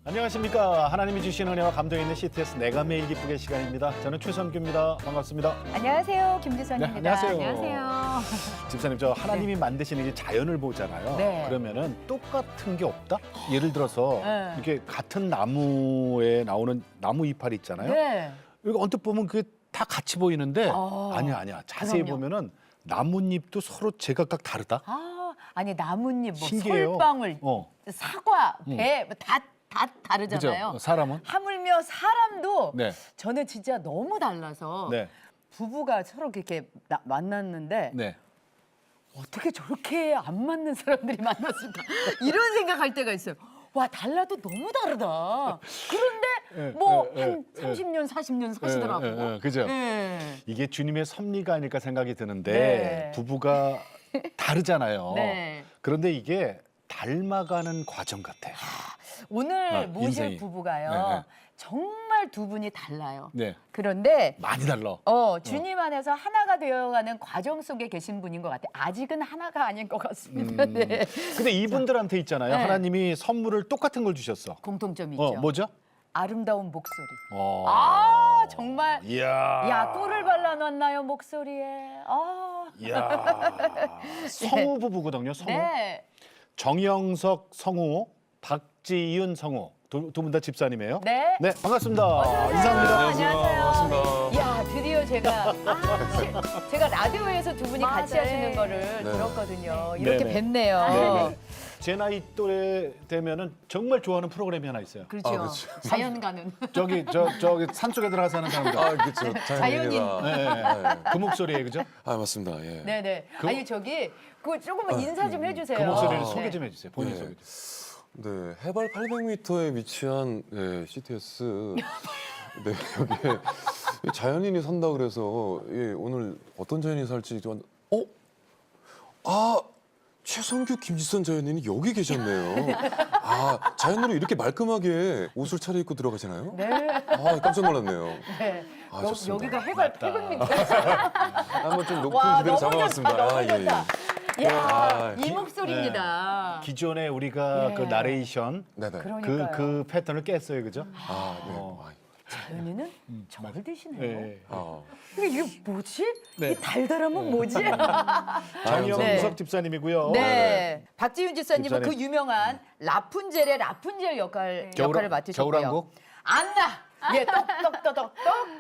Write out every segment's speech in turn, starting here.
안녕하십니까. 하나님이 주신 은혜와 감동이 있는 CTS 내가 매일 기쁘게 시간입니다. 저는 최선규입니다. 반갑습니다. 안녕하세요. 김지선입니다. 네, 안녕하세요. 안녕하세요. 집사님, 저 하나님이 만드신 이 자연을 보잖아요. 네. 그러면은 똑같은 게 없다? 예를 들어서 네. 이렇게 같은 나무에 나오는 나무 이파리 있잖아요. 네. 이거 언뜻 보면 그게 다 같이 보이는데 아니야. 자세히 그럼요. 보면은 나뭇잎도 서로 제각각 다르다. 아니 나뭇잎, 뭐 신기해요. 솔방울, 사과, 배, 다 다르잖아요. 그죠? 사람은? 하물며 사람도 네. 저는 진짜 너무 달라서 네. 부부가 서로 이렇게 만났는데 네. 어떻게 저렇게 안 맞는 사람들이 만났을까 이런 생각할 때가 있어요. 와 달라도 너무 다르다. 그런데 뭐 한 30년, 40년 사시더라고. 그죠? 예. 이게 주님의 섭리가 아닐까 생각이 드는데 네. 부부가 다르잖아요. 네. 그런데 이게 닮아가는 과정 같아. 오늘 모실 인생이. 부부가요. 네. 정말 두 분이 달라요. 네. 그런데 많이 달라. 주님 안에서 하나가 되어가는 과정 속에 계신 분인 것 같아요. 아직은 하나가 아닌 것 같습니다. 네. 근데 이분들한테 있잖아요. 네. 하나님이 선물을 똑같은 걸 주셨어. 공통점이 있죠. 뭐죠? 아름다운 목소리. 아, 정말. 이야. 야, 꿀을 발라놨나요, 목소리에. 이야. 성우 부부거든요. 성우. 네. 정영석 성우, 박지윤 성우. 두 분 다 집사님이에요. 네. 네, 반갑습니다. 어서 오세요. 인사합니다. 안녕하세요. 야, 드디어 제가 제가 라디오에서 두 분이 같이 네. 하시는 거를 들었거든요. 이렇게 네네. 뵙네요. 네네. 제 나이 또래 되면은 정말 좋아하는 프로그램이 하나 있어요. 그렇죠. 그렇죠. 자연 가는. 저기 산속에 들어가 사는 사람들. 그렇죠. 자연인. 그 목소리에 그죠? 맞습니다. 예. 네네. 아니 저기 그 조금만 인사 좀 해주세요. 그 목소리를 네. 소개 좀 해주세요. 본인 네. 소개 좀. 네, 해발 800m에 위치한 CTS. 네, 여기에 자연인이 산다 그래서 오늘 어떤 자연인이 살지 좀 최성규 김지선 자연인이 여기 계셨네요. 자연으로 이렇게 말끔하게 옷을 차려입고 들어가시나요? 네. 깜짝 놀랐네요. 네. 좋습니다. 여기가 해발 맞다. 800m. 한번 좀 높은 와, 기대를 너무 좋다. 잡아봤습니다. 너무 좋다. 야, 이 기- 목소리입니다. 기존에 우리가 네. 그 나레이션 네네. 그러니까요. 그 패턴을 깼어요, 그죠? 네. 자연이는 저를 드시네요. 네. 이게 뭐지? 네. 이 달달함은 뭐지? 정영석 네. 집사님이고요. 네. 박지윤 집사님은 집사님. 그 유명한 라푼젤의 라푼젤 역할을 맡으셨고요. 겨울왕국? 안나. 예, 똑똑똑똑똑.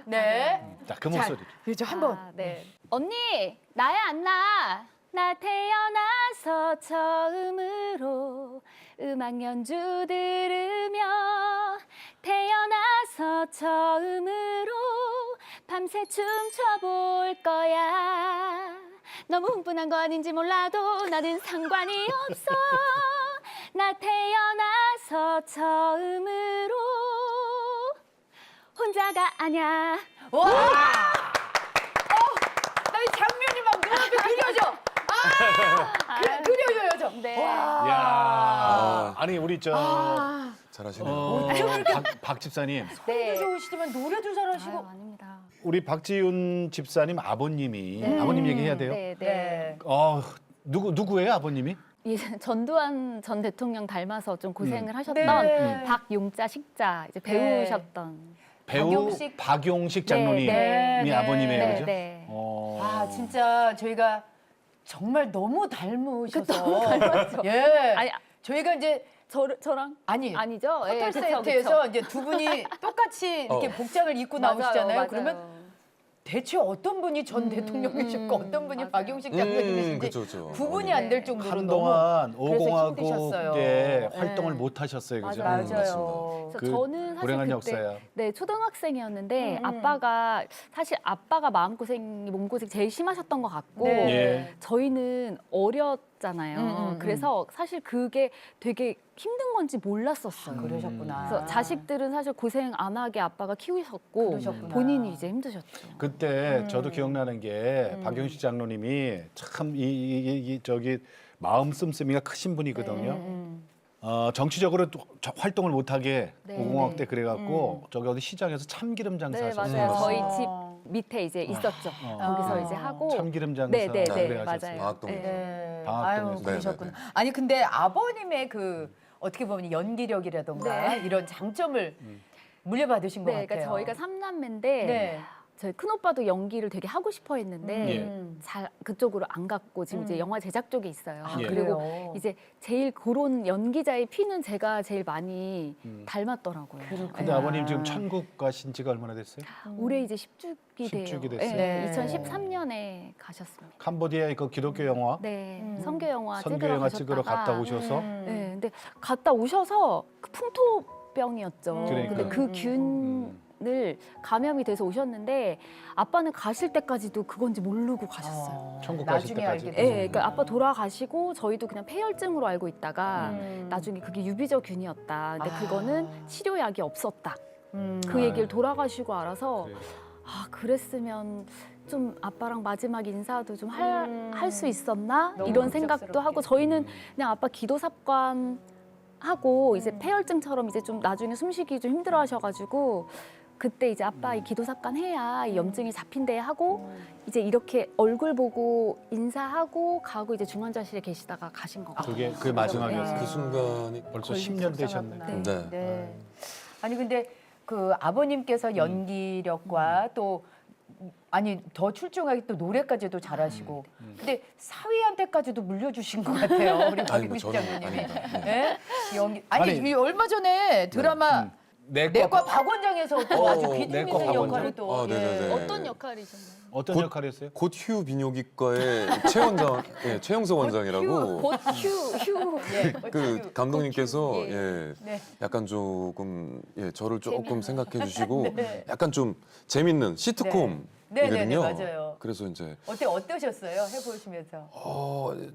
네. 자, 그 목소리. 그렇죠. 한번. 네. 언니, 나야 안나. 나 태어나서 처음으로 음악 연주 들으며 태어나서 처음으로 밤새 춤춰볼 거야. 너무 흥분한 거 아닌지 몰라도 나는 상관이 없어. 나 태어나서 처음으로 혼자가 아냐. 와! 나 이 장면이 막 눈앞에 그려져. 그려져요, 저. 네. 와. 야, 아니 우리 잘하시네요. 박 집사님, 네. 좋으시지만 노래도 잘하시고. 아닙니다. 우리 박지윤 집사님 아버님이 아버님 얘기해야 돼요. 네, 네. 네. 누구예요, 아버님이? 이 전두환 전 대통령 닮아서 좀 고생을 하셨던 네. 박용자 식자 이제 네. 배우셨던 배우 박용식. 박용식 장로님이 네, 네. 아버님이에요, 네, 그죠? 네. 진짜 저희가 정말 너무 닮으셔서. 너무 닮았죠. 예. 아니 저희가 이제 저랑 아니 아니죠? 예, 호텔 그쵸, 세트에서 그쵸. 이제 두 분이 똑같이 이렇게 복장을 입고 맞아요, 나오시잖아요. 맞아요. 그러면 대체 어떤 분이 전 대통령이셨고 어떤 분이 맞아요. 박용식 장로님이신지 그쵸. 구분이 안 될 정도로 한동안 너무 그래서 힘드셨어요. 5공화국에 활동을 네. 못 하셨어요, 그죠? 맞아요. 그래서 그 저는 사실 불행한 그때 역사야. 네 초등학생이었는데 음. 아빠가 마음고생이 몸고생 제일 심하셨던 것 같고 네. 예. 저희는 어렸잖아요. 그래서 사실 그게 되게 힘든 건지 몰랐었어요. 그러셨구나. 그래서 자식들은 사실 고생 안 하게 아빠가 키우셨고 그러셨구나. 본인이 이제 힘드셨죠. 그때 저도 기억나는 게 박용식 장로님이 참 저기 마음 씀씀이가 크신 분이거든요. 정치적으로 또 활동을 못하게 네. 5공화국 때 그래갖고 저기 어디 시장에서 참기름 네 장사하셨어요. 맞아요. 저희 집 밑에 이제 있었죠. 거기서 이제 하고 참기름 장사 네, 네, 오래 네, 하셨어요. 맞아요. 방학동. 네. 네. 방학동에서. 아유, 그러셨구나. 아니 근데 아버님의 그 어떻게 보면 연기력이라던가 네. 이런 장점을 물려받으신 것 네, 같아요. 그러니까 저희가 삼남매인데 네. 저희 큰 오빠도 연기를 되게 하고 싶어 했는데 예. 잘 그쪽으로 안 갔고 지금 이제 영화 제작 쪽에 있어요. 아, 예. 그리고 그래요? 이제 제일 그런 연기자의 피는 제가 제일 많이 닮았더라고요. 근데 네. 아버님 지금 천국 가신 지가 얼마나 됐어요? 올해 이제 10주기 돼요. 10주기 됐어요. 네. 2013년에 가셨습니다. kam보디아의 그 기독교 영화 네, 선교 영화 선교 찍으러 영화 찍으러 가셨다가 갔다 오셔서 네, 근데 갔다 오셔서 그 풍토병이었죠. 그러니까. 근데 그 균을 감염이 돼서 오셨는데 아빠는 가실 때까지도 그건지 모르고 가셨어요. 천국 가실 나중에 때까지. 알게 예, 되죠. 그러니까 아빠 돌아가시고 저희도 그냥 폐혈증으로 알고 있다가 음. 나중에 그게 유비적 균이었다. 근데 아. 그거는 치료약이 없었다. 음. 그 얘기를 돌아가시고 알아서 그래요. 아 그랬으면 좀 아빠랑 마지막 인사도 좀 할 수 있었나 너무 이런 생각도 갑작스럽게. 하고 저희는 그냥 아빠 기도삽관 하고 이제 폐혈증처럼 이제 좀 나중에 숨쉬기 좀 힘들어하셔가지고 그때 이제 아빠 이 기도삽관 해야 이 염증이 잡힌대 하고 이제 이렇게 얼굴 보고 인사하고 가고 이제 중환자실에 계시다가 가신 거 같아요. 그게 마지막이었어요. 그 순간이 벌써 10년 되셨네. 네. 네. 네. 아니 근데 그 아버님께서 연기력과 또 아니 더 출중하게 또 노래까지도 잘하시고 근데 사위한테까지도 물려주신 것 같아요 우리 아니, 뭐 박윤식 저는 장모님이. 아닙니다. 네. 네? 연기 아니, 아니, 이 얼마 전에 드라마 내과 박원장에서 또 아주 어, 비중 내과 있는 박원장. 역할을 또 아, 네네네. 예. 어떤 역할이셨나요? 어떤 곧- 역할이었어요? 곧휴 비뇨기과의 최원장, 예, 최영석 원장이라고 곧휴 예. 그 감독님께서 곧휴, 예, 네. 약간 조금 예, 저를 조금 재미있는. 생각해 주시고 네. 약간 좀 재밌는 시트콤이거든요. 네, 네, 네, 맞아요. 그래서 이제 어떠셨어요 해보시면서?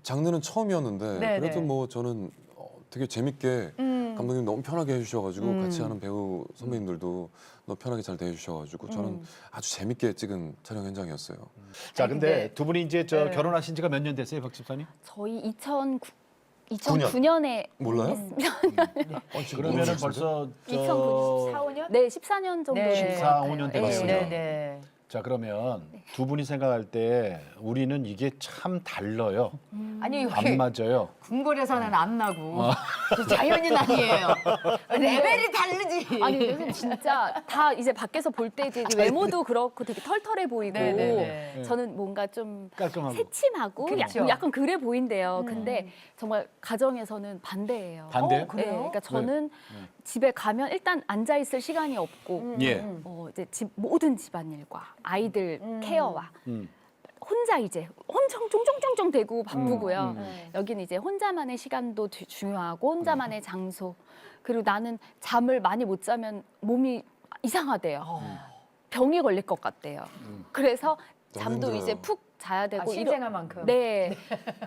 장르는 처음이었는데 네, 그래도 네. 뭐 저는 되게 재밌게 감독님 너무 편하게 해주셔가지고 같이 하는 배우 선배님들도 너무 편하게 잘 대해주셔가지고 저는 아주 재밌게 찍은 촬영 현장이었어요. 자, 아니, 근데 근데- 두 분이 이제 네. 결혼하신 지가 몇 년 됐어요, 박 집사님? 저희 2009년에 몰라요? 그러면은 벌써 2009년. 4, 5년? 네, 14년 정도 네. 된 14, 것 5년 같아요. 됐어요. 네, 네. 자, 그러면 두 분이 생각할 때 우리는 이게 참 달라요. 아니 안 여기 맞아요. 궁궐에서는 안 나고 자연인 아니에요. 레벨이 다르지. 아니 요즘 진짜 다 이제 밖에서 볼 때 이제 외모도 그렇고 되게 털털해 보이고 네, 네, 네. 저는 뭔가 좀 깔끔하고. 새침하고 그렇죠. 약간 그래 보인대요. 근데 정말 가정에서는 반대예요. 반대요? 그래요? 네, 그러니까 저는 집에 가면 일단 앉아 있을 시간이 없고 예. 이제 모든 집안일과 아이들 케어와 음. 혼자 이제 엄청 쫑쫑쫑쫑 대고 바쁘고요. 음. 여기는 이제 혼자만의 시간도 중요하고 혼자만의 장소. 그리고 나는 잠을 많이 못 자면 몸이 이상하대요. 병이 걸릴 것 같대요. 그래서 너무 잠도 힘들어요. 이제 푹 자야 되고 신생아만큼. 네,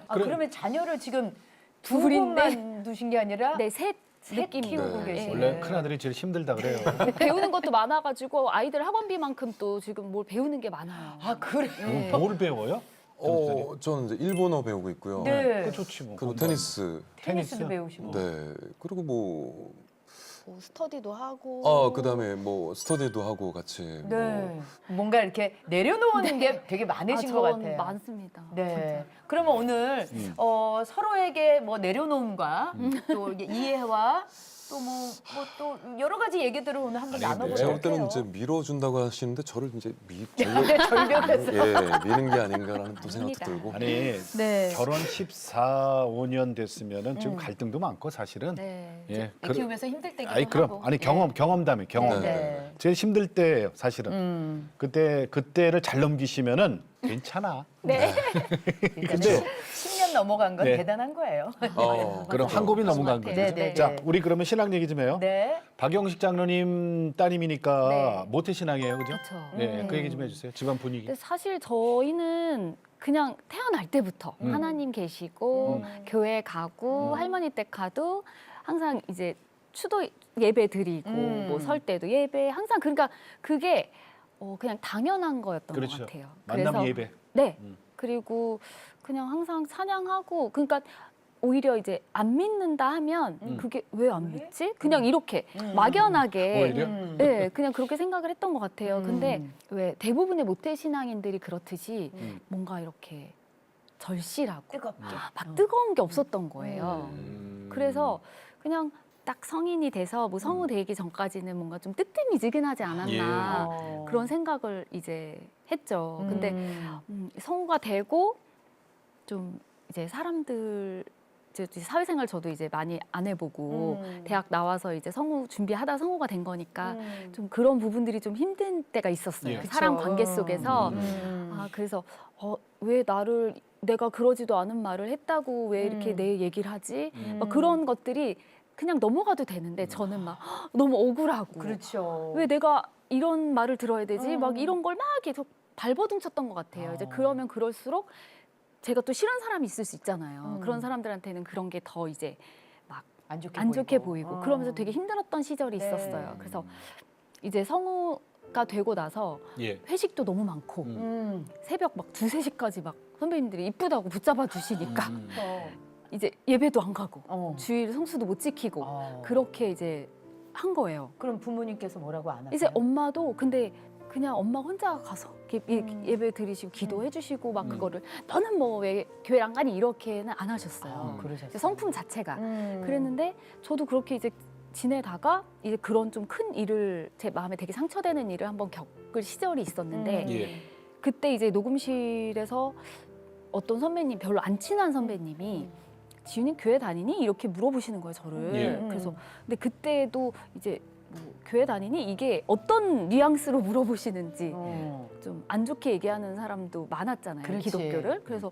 그러면 자녀를 지금 두 둘인데? 분만 두신 게 아니라 네, 셋 셋 키우고 네. 계시네. 원래 큰아들이 제일 힘들다 그래요. 배우는 것도 많아가지고 아이들 학원비만큼 또 지금 뭘 배우는 게 많아요. 아 그래. 네. 뭘 배워요? 저는 이제 일본어 배우고 있고요. 네. 그 좋지 뭐. 그리고 테니스. 테니스도 배우시고. 네. 그리고 뭐 스터디도 하고. 그다음에 뭐 스터디도 하고 같이. 네. 뭔가 이렇게 내려놓는 게 되게 많으신 것 전 같아요. 많습니다. 네. 그러면 오늘 서로에게 뭐 내려놓음과 또 이게 이해와 또 또 여러 가지 얘기들을 오늘 한번 아니, 나눠보도록 제가 해요. 볼 때는 이제 밀어준다고 하시는데 저를 이제 절벽에서. 미는 게 아닌가라는 또 생각도 아닙니다. 들고. 아니 네. 결혼 14, 5년 됐으면은 지금 갈등도 많고 사실은. 네. 예. 애 키우면서 힘들 때기도 아니 그럼 하고. 아니 경험담에 경험. 네. 제일 힘들 때예요, 사실은. 그때를 잘 넘기시면은 괜찮아. 네. 근데 10년 넘어간 건 네. 대단한 거예요. 그럼 한 곱이 넘어간 거죠. 네, 네, 자, 네. 우리 그러면 신앙 얘기 좀 해요. 네. 박영식 장로님 따님이니까 네. 모태 신앙이에요, 그죠? 그렇죠. 네, 그 얘기 좀 해주세요. 집안 분위기. 근데 사실 저희는 그냥 태어날 때부터 하나님 계시고 교회 가고 할머니 댁 가도 항상 이제 추도 예배 드리고 뭐 설 때도 예배 항상 그러니까 그게 그냥 당연한 거였던 그렇죠. 것 같아요. 만남 예배. 네. 그리고 그냥 항상 찬양하고 그러니까 오히려 이제 안 믿는다 하면 그게 왜 안 믿지? 그냥 이렇게 막연하게 오히려? 네, 그냥 그렇게 생각을 했던 것 같아요. 근데 왜 대부분의 모태 신앙인들이 그렇듯이 뭔가 이렇게 절실하고 뜨겁게. 막 뜨거운 게 없었던 거예요. 그래서 그냥 딱 성인이 돼서 뭐 성우 되기 전까지는 뭔가 좀 뜨뜻미지근하지 않았나 예. 그런 생각을 이제 했죠. 근데 음. 성우가 되고 좀 이제 사람들 이제 사회생활 저도 이제 많이 안 해보고 대학 나와서 이제 성우 준비하다 성우가 된 거니까 좀 그런 부분들이 좀 힘든 때가 있었어요. 예. 그 사람 그쵸. 관계 속에서 그래서 왜 나를 내가 그러지도 않은 말을 했다고 왜 이렇게 내 얘기를 하지? 막 그런 것들이 그냥 넘어가도 되는데 저는 막 너무 억울하고 그렇죠. 왜 내가 이런 말을 들어야 되지? 막 이런 걸 막 계속 발버둥 쳤던 것 같아요. 이제 그러면 그럴수록 제가 또 싫은 사람이 있을 수 있잖아요. 그런 사람들한테는 그런 게 더 이제 막 안 좋게 보이고 그러면서 되게 힘들었던 시절이 네. 있었어요. 그래서 이제 성우가 되고 나서 예. 회식도 너무 많고 새벽 막 2, 3시까지 막 선배님들이 이쁘다고 붙잡아 주시니까 이제 예배도 안 가고 주일 성수도 못 지키고 그렇게 이제 한 거예요. 그럼 부모님께서 뭐라고 안 하세요? 이제 엄마도 근데 그냥 엄마 혼자 가서 이렇게 예배 드리시고 기도해 주시고 막 그거를 너는 뭐 왜 교회 안 가니 이렇게는 안 하셨어요. 그러셨어요. 이제 성품 자체가 그랬는데 저도 그렇게 이제 지내다가 이제 그런 좀 큰 일을 제 마음에 되게 상처되는 일을 한번 겪을 시절이 있었는데 예. 그때 이제 녹음실에서 어떤 선배님 별로 안 친한 선배님이 지윤이 교회 다니니 이렇게 물어보시는 거예요 저를. 예. 그래서 근데 그때도 이제 뭐 교회 다니니 이게 어떤 뉘앙스로 물어보시는지 좀 안 좋게 얘기하는 사람도 많았잖아요. 그렇지. 기독교를. 그래서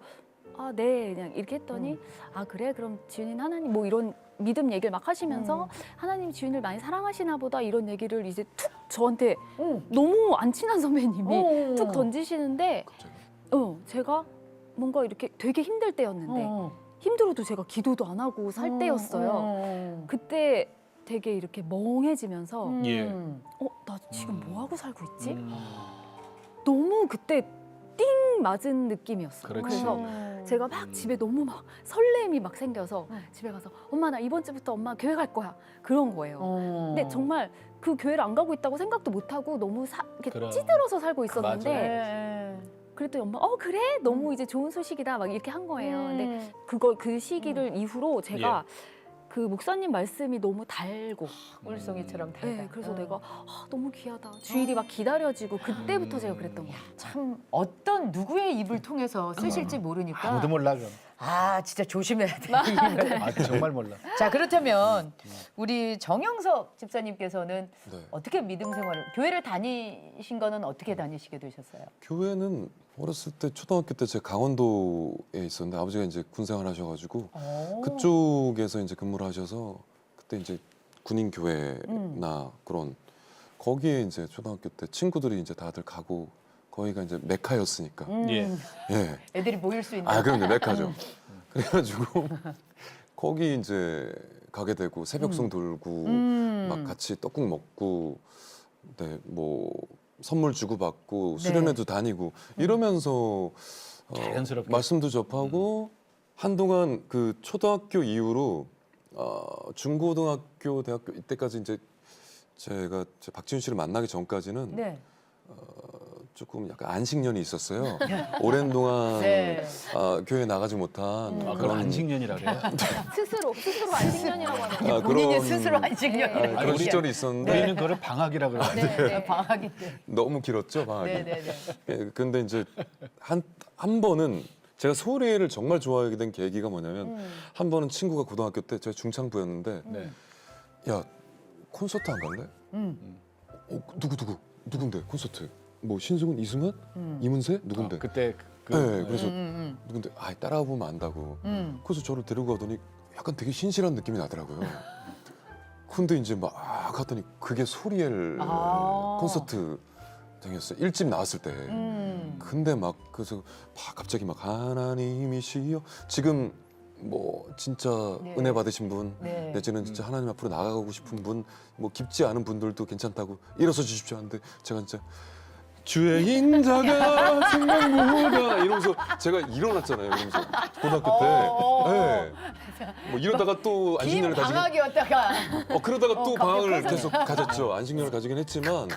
네 그냥 이렇게 했더니 그래 그럼 지윤이는 하나님 뭐 이런 믿음 얘기를 막 하시면서 하나님 지윤을 많이 사랑하시나 보다 이런 얘기를 이제 툭 저한테 너무 안 친한 선배님이 툭 던지시는데 제가 뭔가 이렇게 되게 힘들 때였는데 힘들어도 제가 기도도 안 하고 살 때였어요. 그때 되게 이렇게 멍해지면서 예. 나 지금 뭐 하고 살고 있지? 너무 그때 띵 맞은 느낌이었어요. 그렇지. 그래서 제가 막 집에 너무 막 설렘이 막 생겨서 집에 가서 엄마 나 이번 주부터 엄마 교회 갈 거야 그런 거예요. 근데 정말 그 교회를 안 가고 있다고 생각도 못 하고 너무 이렇게 그럼. 찌들어서 살고 있었는데 네. 그랬더니 엄마 그래 너무 이제 좋은 소식이다 막 이렇게 한 거예요. 근데 그 시기를 이후로 제가 그 목사님 말씀이 너무 달고 물송이처럼 달다. 네, 그래서 내가 너무 귀하다. 주일이 막 기다려지고 그때부터 제가 그랬던 거예요. 참 어떤 누구의 입을 통해서 쓰실지 모르니까 아무도 몰라 그건. 진짜 조심해야 돼. 정말 몰라. 자 그렇다면 우리 정영석 집사님께서는 네. 어떻게 믿음 생활을 교회를 다니신 거는 어떻게 다니시게 되셨어요? 교회는 어렸을 때 초등학교 때 제가 강원도에 있었는데 아버지가 이제 군 생활하셔가지고 그쪽에서 이제 근무를 하셔서 그때 이제 군인 교회나 그런 거기에 이제 초등학교 때 친구들이 이제 다들 가고 거기가 이제 메카였으니까 예. 예. 애들이 모일 수 있는. 그럼요 메카죠. 그래가지고 거기 이제 가게 되고 새벽송 돌고 막 같이 떡국 먹고 네 뭐 선물 주고 받고 수련회도 다니고 이러면서 자연스럽게. 말씀도 접하고 한동안 그 초등학교 이후로 중고등학교 대학교 이때까지 이제 제가 박지윤 씨를 만나기 전까지는 네. 조금 약간 안식년이 있었어요. 오랜 동안 네. 교회 나가지 못한 그런 안식년이라 그래요? 스스로 안식년이라고 하는 본인이 그런 스스로 안식년. 그런 우리- 시절이 있었는데 우리는 그걸 방학이라 그래요. 네. 방학인데. 너무 길었죠 방학이. 네네네. 예, 근데 이제 한 번은 제가 소리를 정말 좋아하게 된 계기가 뭐냐면 한 번은 친구가 고등학교 때 제가 중창부였는데 네. 야 콘서트 안 갈래? 누군데 콘서트? 뭐 신승훈, 이승환, 이문세 누군데? 그때 네, 그래서 누군데? 따라가 보면 안다고. 그래서 저를 데리고 가더니 약간 되게 신실한 느낌이 나더라고요. 근데 이제 막 갔더니 그게 소리엘 콘서트장이었어요. 1집 나왔을 때. 근데 막 그래서 갑자기 막 하나님이시여 지금 뭐 진짜 네. 은혜 받으신 분 네. 내지는 진짜 하나님 앞으로 나아가고 싶은 분 뭐 깊지 않은 분들도 괜찮다고 일어서 주십시오 하는데 제가 진짜 주의 인자가 생각보다 이러면서 제가 일어났잖아요. 이러면서 고등학교 때. 네. 뭐 이러다가 또 긴 안식년을 가지긴 방학이었다가. 그러다가 또 갑자기 방학을 커서. 계속 가졌죠. 안식년을 가지긴 했지만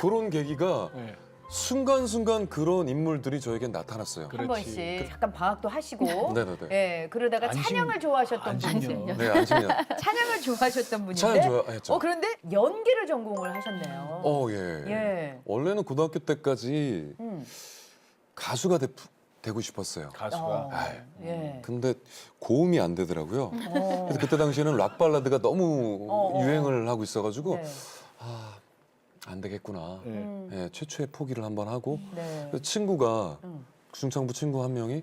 그런 계기가 네. 순간순간 그런 인물들이 저에겐 나타났어요. 한 그렇지. 번씩 잠깐 방학도 하시고. 네네네. 예, 그러다가 안심- 찬양을 좋아하셨던 안심요. 분이요. 네, 안심이요. 찬양을 좋아하셨던 분인데. 찬양 좋아했죠. 그런데 연기를 전공을 하셨네요. 예. 예. 원래는 고등학교 때까지 음. 가수가 되고 싶었어요. 가수가. 아이. 예. 근데 고음이 안 되더라고요. 어. 그래서 그때 당시에는 락 발라드가 너무 유행을 하고 있어가지고 네. 안 되겠구나. 예. 예, 최초의 포기를 한번 하고 네. 그 친구가 중창부 친구 한 명이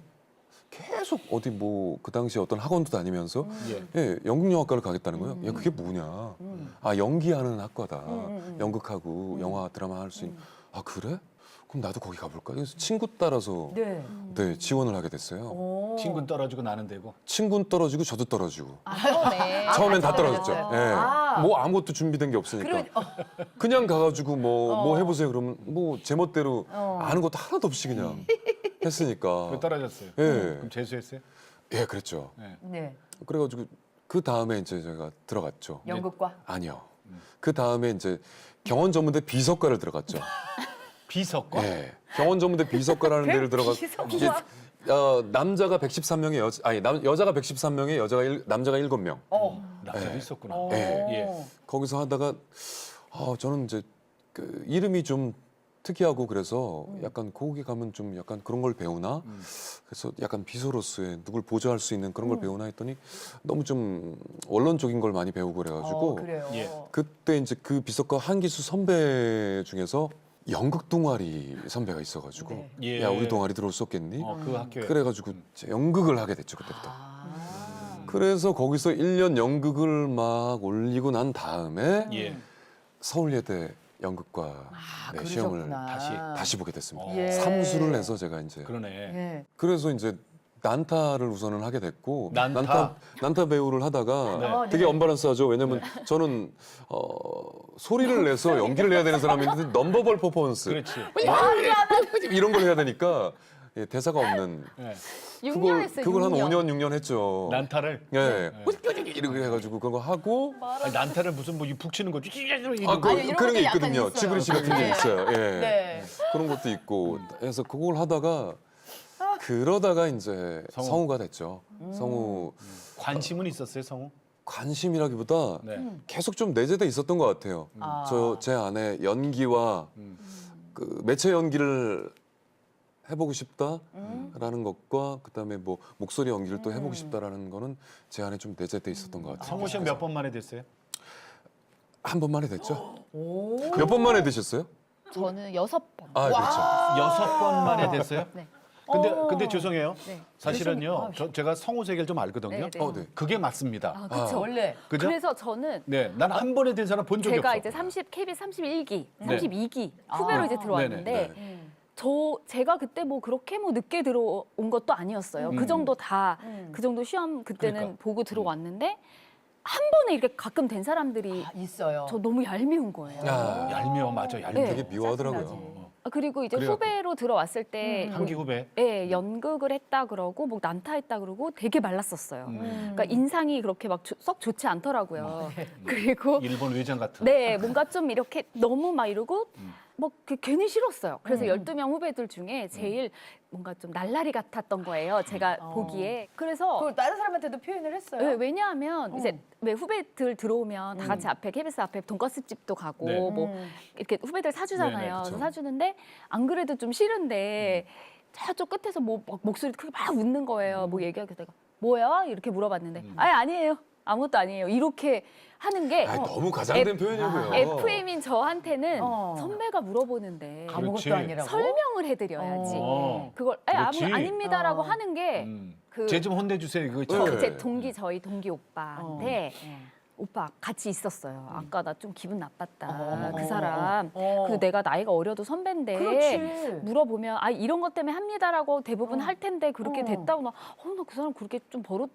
계속 어디 뭐 그 당시 어떤 학원도 다니면서 예. 예, 연극영화과를 가겠다는 거예요. 야, 그게 뭐냐? 아, 연기하는 학과다. 연극하고 영화 드라마 할 수 있는. 아, 그래? 그럼 나도 거기 가볼까? 그래서 친구 따라서 네. 네, 지원을 하게 됐어요. 오. 친구는 떨어지고 나는 되고. 친구는 떨어지고 저도 떨어지고. 네. 처음엔 다 같이 떨어졌죠. 떨어졌어요. 예. 아. 뭐 아무것도 준비된 게 없으니까. 그냥 가가지고 뭐 해보세요. 그러면 뭐 제멋대로 아는 것도 하나도 없이 그냥 했으니까. 그 떨어졌어요. 예. 그럼 재수했어요? 예, 그랬죠. 예. 네. 그래가지고 그 다음에 이제 제가 들어갔죠. 연극과. 아니요. 그 다음에 이제 경원 전문대 비서과를 들어갔죠. 비서과? 예. 경원 전문대 비서과라는 데를 들어가. 이게 남자가 113명에 여자가 113명에 남자가 7명. 남자도 예. 있었구나. 어. 예. 거기서 하다가 저는 이제 그 이름이 좀 특이하고 그래서 약간 거기 가면 좀 약간 그런 걸 배우나 그래서 약간 비서로서의 누굴 보좌할 수 있는 그런 걸 배우나 했더니 너무 좀 원론적인 걸 많이 배우고 그래가지고 그래요. 예. 그때 이제 그 비서과 한기수 선배 중에서 연극 동아리 선배가 있어가지고 네. 예. 야 우리 동아리 들어올 수 없겠니? 그 학교에. 그래가지고 이제 연극을 하게 됐죠 그때부터. 아. 그래서 거기서 1년 연극을 막 올리고 난 다음에 예. 서울예대 연극과 네, 시험을 그러셨구나. 다시 보게 됐습니다. 예. 삼수를 해서 제가 이제 그러네. 예. 그래서 이제 난타를 우선은 하게 됐고 난타? 난타 배우를 하다가 네. 아, 되게 네. 언밸런스하죠. 왜냐면 저는 소리를 내서 연기를 해야 되는 사람인데 넘버벌 퍼포먼스 그렇지. 이런 걸 해야 되니까 예, 대사가 없는 예. 6년 했어요. 그걸 한 6년. 5년 6년 했죠. 난타를. 예. 이렇게 해가지고 그거 하고 아니, 난타를 무슨 뭐 북 치는 거지. 아, 그, 아니, 이런 그런 게 것도 약간 있거든요. 있어요. 지브리 씨 같은 게 네. 있어요. 예. 네. 그런 것도 있고 해서 그걸 하다가 그러다가 이제 성우가 됐죠. 성우 관심은 있었어요, 성우? 관심이라기보다 네. 계속 좀 내재돼 있었던 것 같아요. 아. 제 안에 연기와 그 매체 연기를 해보고 싶다라는 것과 그다음에 뭐 목소리 연기를 또 해보고 싶다라는 거는 제 안에 좀 내재돼 있었던 것 같아요. 성우 시험 몇 번 만에 됐어요? 한 번만에 됐죠? 몇 번 만에 되셨어요? 저는 6번. 아 그렇죠. 6번 만에 됐어요? 네. 근데 죄송해요. 네. 사실은요. 제가 성우 세계를 좀 알거든요. 네, 네. 네. 그게 맞습니다. 아, 그렇죠. 원래 그죠? 그래서 저는 네, 난 한 번에 된 사람 본 적이 제가 없어. 이제 KBS 31기, 네. 32기 후배로 이제 들어왔는데 네네. 제가 그때 뭐 그렇게 뭐 늦게 들어온 것도 아니었어요. 그 정도 그 정도 시험 그때는 그러니까. 보고 들어왔는데 한 번에 이렇게 가끔 된 사람들이 있어요. 저 너무 얄미운 거예요. 아, 얄미워, 맞아, 얄미워. 네. 되게 미워하더라고요. 짜증나지. 그리고 이제 그래갖고. 후배로 들어왔을 때 한기 후배. 예, 연극을 했다 그러고 뭐 난타했다 그러고 되게 말랐었어요. 그러니까 인상이 그렇게 막 썩 좋지 않더라고요. 그리고 일본 외장 같은. 네, 뭔가 좀 이렇게 너무 막 이러고 뭐 괜히 싫었어요. 그래서 12명 후배들 중에 제일 뭔가 좀 날라리 같았던 거예요. 제가 보기에. 그래서 그걸 다른 사람한테도 표현을 했어요. 네, 왜냐하면 이제 왜 후배들 들어오면 다 같이 앞에 KBS 앞에 돈가스 집도 가고 네. 뭐 이렇게 후배들 사주잖아요. 네네, 그쵸. 사주는데 안 그래도 좀 싫은데 저쪽 끝에서 뭐 막 목소리 크게 막 웃는 거예요. 뭐 얘기하게 내가 뭐야 이렇게 물어봤는데 아니에요. 아무것도 아니에요. 이렇게 하는 게 아니, 너무 과장된 표현이고요. FM인 저한테는 어. 선배가 물어보는데 그렇지. 아무것도 아니라고. 설명을 해드려야지. 어. 그걸 그렇지. 아닙니다라고 하는 게 쟤 좀 혼내주세요. 이거 네. 제 저희 동기 오빠한테 오빠 같이 있었어요. 아까 나 좀 기분 나빴다. 그 사람. 그 내가 나이가 어려도 선배인데 그렇지. 물어보면 이런 것 때문에 합니다라고 대부분 할 텐데 그렇게 됐다고 나 그 사람 그렇게 좀 버릇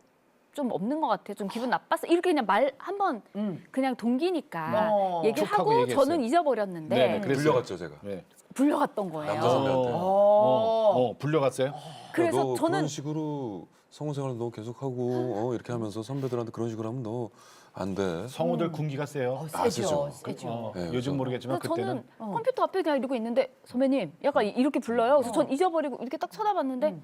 좀 없는 것 같아. 좀 기분 나빴어. 이렇게 그냥 말 한번 그냥 동기니까 얘기를 툭 하고 하고 얘기했어요. 저는 잊어버렸는데 네네, 그랬어요. 불려갔죠 제가. 네. 불려갔던 거예요. 남자 선배한테. 불려갔어요? 그래서 너 저는 그런 식으로 성우 생활 너 계속하고 이렇게 하면서 선배들한테 그런 식으로 하면 너 안 돼. 성우들 군기가 세요. 세죠. 세죠. 세죠. 네, 요즘 그래서- 모르겠지만 그래서 그때는 저는 컴퓨터 앞에 그냥 이러고 있는데 선배님 약간 이렇게 불러요. 그래서 전 잊어버리고 이렇게 딱 쳐다봤는데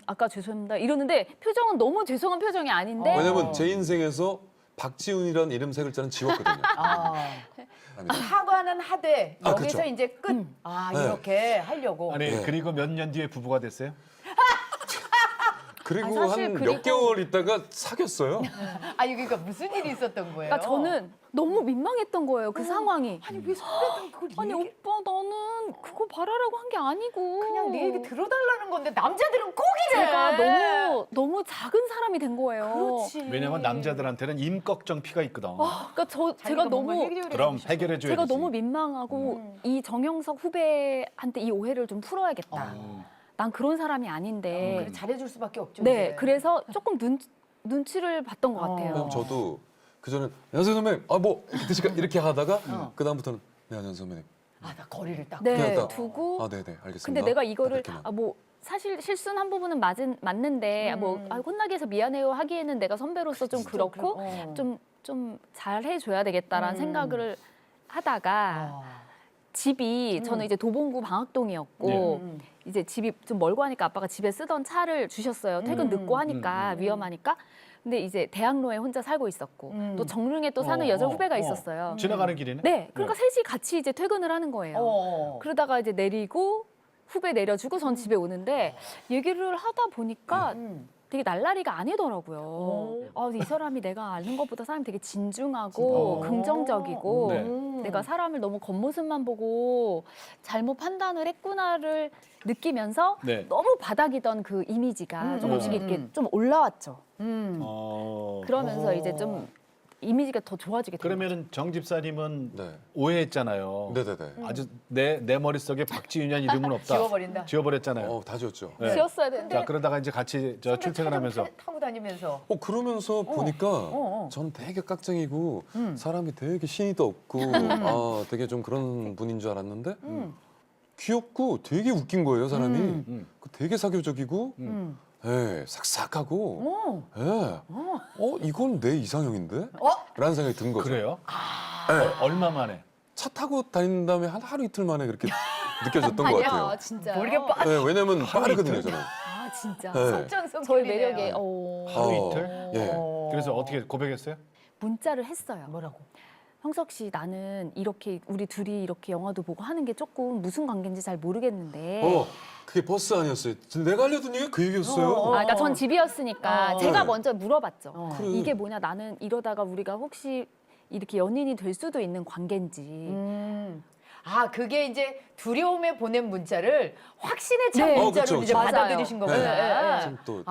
아까 죄송합니다 이러는데 표정은 너무 죄송한 표정이 아닌데 왜냐면 제 인생에서 박지훈이라는 이름 세 글자는 지웠거든요. 아, 아니, 사과는 하되 아, 여기서 그렇죠. 이제 끝. 아, 네. 이렇게 하려고. 아니 네. 그리고 몇 년 뒤에 부부가 됐어요? 그리고 아니, 사실 한 몇 그리고- 개월 있다가 사귀었어요. 아니 그러니까 무슨 일이 있었던 거예요? 그러니까 저는 너무 민망했던 거예요 그 상황이. 아니 왜 선배들 그걸 아니 얘기... 오빠 나는 그거 바라라고 한 게 아니고 그냥 네 얘기 들어달라는 건데 남자들은 꼭 이래. 제가 너무 작은 사람이 된 거예요. 그렇지. 왜냐면 남자들한테는 임꺽정 피가 있거든. 그러니까 제가 자기가 너무 뭔가 해결해 그럼 주고 싶어. 해결해 줘야 제가 되지. 너무 민망하고 이 정영석 후배한테 이 오해를 좀 풀어야겠다. 난 그런 사람이 아닌데. 그래, 잘해줄 수밖에 없죠. 네, 이제. 그래서 조금 눈치를 봤던 것 같아요. 그럼 저도 그 전에 안녕하세요 선배님. 뭐 이렇게 하다가 그 다음부터는 네 안녕하세요 선배님. 아, 나 거리를 딱. 네, 그냥 딱- 두고. 아 네네 알겠습니다. 근데 내가 이거를 그렇게만. 뭐 사실 실수는 한 부분은 맞는데 혼나게 해서 미안해요 하기에는 내가 선배로서 좀 그렇고 좀 잘 해줘야 되겠다라는 생각을 하다가 집이 저는 이제 도봉구 방학동이었고 이제 집이 좀 멀고 하니까 아빠가 집에 쓰던 차를 주셨어요. 퇴근 늦고 하니까 위험하니까. 근데 이제 대학로에 혼자 살고 있었고 또 정릉에 또 사는 여자 후배가 있었어요. 지나가는 길이네. 네, 그러니까 셋이 같이 이제 퇴근을 하는 거예요. 그러다가 이제 내리고 후배 내려주고 전 집에 오는데 얘기를 하다 보니까 되게 날라리가 아니더라고요. 이 사람이 내가 아는 것보다 사람이 되게 진중하고 긍정적이고 네. 내가 사람을 너무 겉모습만 보고 잘못 판단을 했구나를 느끼면서 네. 너무 바닥이던 그 이미지가 조금씩 이렇게 좀 올라왔죠. 그러면서 이제 좀 이미지가 더 좋아지게 된 거죠. 그러면은 정 집사님은 네. 오해했잖아요. 네네네. 아주 내 머릿속에 박지윤이라는 이름은 없다. 지워버린다. 지워버렸잖아요. 다 지웠죠. 네. 지었어야 되는데 자 그러다가 이제 같이 저 출퇴근하면서 타고 다니면서. 그러면서 보니까 전 되게 깍쟁이고 사람이 되게 신의도 없고 되게 좀 그런 분인 줄 알았는데 귀엽고 되게 웃긴 거예요 사람이. 되게 사교적이고 예, 삭삭하고 예. 이건 내 이상형인데? 라는 생각이 든 거죠. 그래요? 네. 얼마 만에? 차 타고 다닌 다음에 한 하루 이틀 만에 그렇게 느껴졌던 것 같아요. 아니야, 진짜. 머리가 빠. 네, 왜냐면 하루 빠르거든요 이틀? 저는. 아, 진짜. 네. 성장성 저의 매력에 하루 이틀? 예. 그래서 어떻게 고백했어요? 문자를 했어요. 뭐라고? 형석 씨, 나는 이렇게 우리 둘이 이렇게 영화도 보고 하는 게 조금 무슨 관계인지 잘 모르겠는데. 그게 버스 아니었어요. 내가 알려준 얘기가 그 얘기였어요. 그러니까 전 집이었으니까 제가 네. 먼저 물어봤죠. 그래. 이게 뭐냐, 나는 이러다가 우리가 혹시 이렇게 연인이 될 수도 있는 관계인지. 아, 그게 이제 두려움에 보낸 문자를 확신에 찬 네. 문자로 그쵸, 이제 그쵸. 받아들이신 맞아요. 거구나. 참 또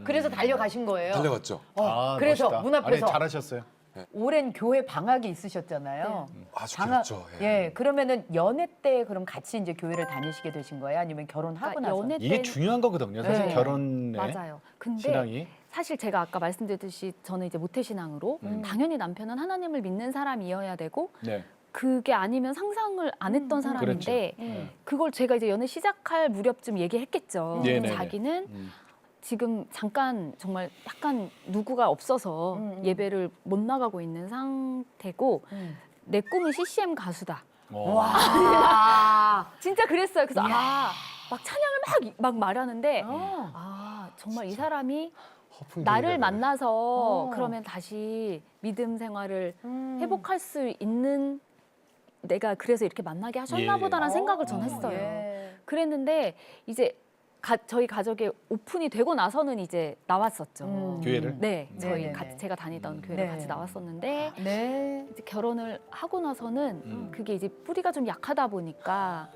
그래서 달려가신 거예요. 달려갔죠. 그래서 멋있다. 문 앞에서 아니, 잘하셨어요. 오랜 교회 방학이 있으셨잖아요. 아주 방학. 길었죠. 예, 그러면은 연애 때 그럼 같이 이제 교회를 다니시게 되신 거예요? 아니면 결혼하고 그러니까 나서? 연애 이게 때는 중요한 거거든요. 사실 네. 결혼에 맞아요. 근데 신앙이 사실 제가 아까 말씀드렸듯이 저는 이제 모태신앙으로 당연히 남편은 하나님을 믿는 사람이어야 되고 네. 그게 아니면 상상을 안 했던 사람인데 그렇죠. 그걸 제가 이제 연애 시작할 무렵쯤 얘기했겠죠. 네네네. 자기는 지금 잠깐 정말 약간 누구가 없어서 예배를 못 나가고 있는 상태고 내 꿈은 CCM 가수다. 와. 진짜 그랬어요. 그래서 막 찬양을 막 말하는데 정말 이 사람이 허풍 나를 기회가 만나서 그러면 다시 믿음 생활을 회복할 수 있는 내가 그래서 이렇게 만나게 하셨나 예. 보다라는 생각을 전 했어요. 예. 그랬는데 이제 저희 가족의 오픈이 되고 나서는 이제 나왔었죠. 교회를 네, 저희 네네네. 제가 다니던 교회를 네. 같이 나왔었는데 네. 이제 결혼을 하고 나서는 그게 이제 뿌리가 좀 약하다 보니까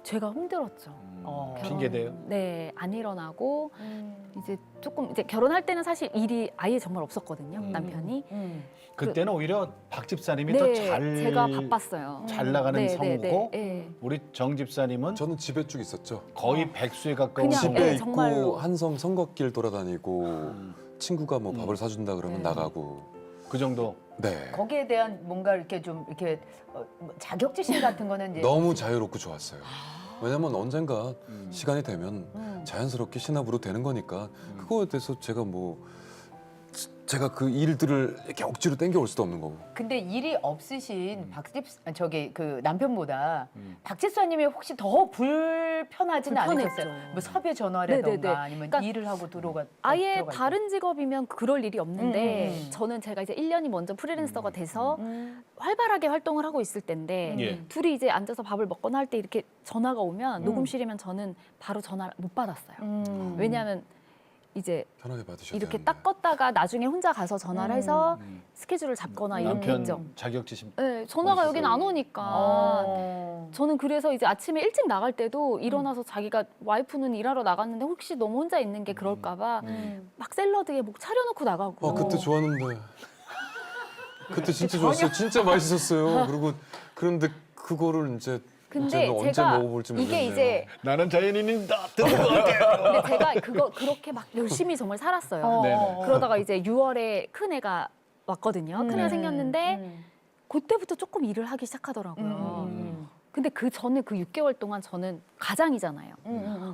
죄가 힘들었죠. 결혼, 핑계대요. 네, 안 일어나고 이제 조금 이제 결혼할 때는 사실 일이 아예 정말 없었거든요. 남편이. 그때는 오히려 박 집사님이 네, 더 잘 제가 바빴어요. 잘 나가는 네, 성우고 네, 네. 우리 정 집사님은 저는 집에 쭉 있었죠. 거의 백수에 가까운 그냥, 성우. 집에 네, 있고 정말로. 한성 선거길 돌아다니고 친구가 뭐 밥을 사준다 그러면 나가고. 그 정도. 네. 거기에 대한 뭔가 이렇게 좀 이렇게 뭐 자격지심 같은 거는 이제 너무 자유롭고 좋았어요. 왜냐면 언젠가 시간이 되면 자연스럽게 신압으로 되는 거니까 그거에 대해서 제가 뭐 제가 그 일들을 이렇게 억지로 땡겨올 수도 없는 거고. 근데 일이 없으신 그 남편보다 박집사님이 혹시 더 불편하지는 불편했죠. 않으셨어요? 뭐 섭외 전화라던가 네네네. 아니면 그러니까 일을 하고 아예 들어갈 때. 다른 직업이면 그럴 일이 없는데 음. 저는 제가 이제 1년이 먼저 프리랜서가 돼서 활발하게 활동을 하고 있을 때인데 예. 둘이 이제 앉아서 밥을 먹거나 할 때 이렇게 전화가 오면 녹음실이면 저는 바로 전화를 못 받았어요. 왜냐하면 이제 편하게 받으셔야 이렇게 되는데. 딱 껐다가 나중에 혼자 가서 전화를 해서 스케줄을 잡거나 이렇게 했죠. 남편 자격지심. 네, 전화가 여긴 안 오니까. 어. 저는 그래서 이제 아침에 일찍 나갈 때도 일어나서 자기가 와이프는 일하러 나갔는데 혹시 너무 혼자 있는 게 그럴까봐 막 샐러드에 목 차려놓고 나가고. 그때 좋았는데. 그때 진짜 좋았어요. 진짜 맛있었어요. 그리고 그런데 그거를 이제 근데 언제 제가 먹어볼지 이게 모르겠네요. 이제 나는 자연인이다. 들은 것 같아요. 근데 제가 그렇게 막 열심히 정말 살았어요. 네네. 그러다가 이제 6월에 큰 애가 왔거든요. 큰 애가 생겼는데 그때부터 조금 일을 하기 시작하더라고요. 근데 그 전에 그 6개월 동안 저는 가장이잖아요.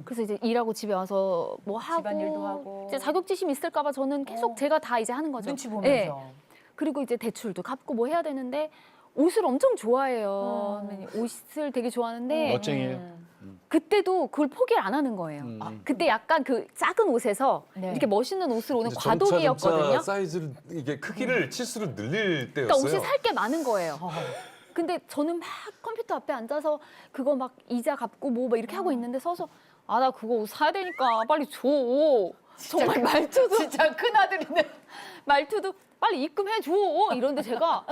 그래서 이제 일하고 집에 와서 뭐 하고, 집안일도 하고. 이제 자격지심 있을까봐 저는 계속 제가 다 이제 하는 거죠. 눈치 예. 보면서. 그리고 이제 대출도 갚고 뭐 해야 되는데 옷을 엄청 좋아해요. 옷을 되게 좋아하는데 멋쟁이에요. 그때도 그걸 포기를 안 하는 거예요. 그때 약간 그 작은 옷에서 네. 이렇게 멋있는 옷을 오는 이제 과도기였거든요. 점차 사이즈를 이게 크기를 치수를 늘릴 때였어요. 그러니까 옷이 살 게 많은 거예요. 근데 저는 막 컴퓨터 앞에 앉아서 그거 막 이자 갚고 뭐 막 이렇게 하고 있는데 서서 아 나 그거 옷 사야 되니까 빨리 줘. 정말 말투도 진짜 큰 아들이네. 말투도 빨리 입금해 줘. 이런데 제가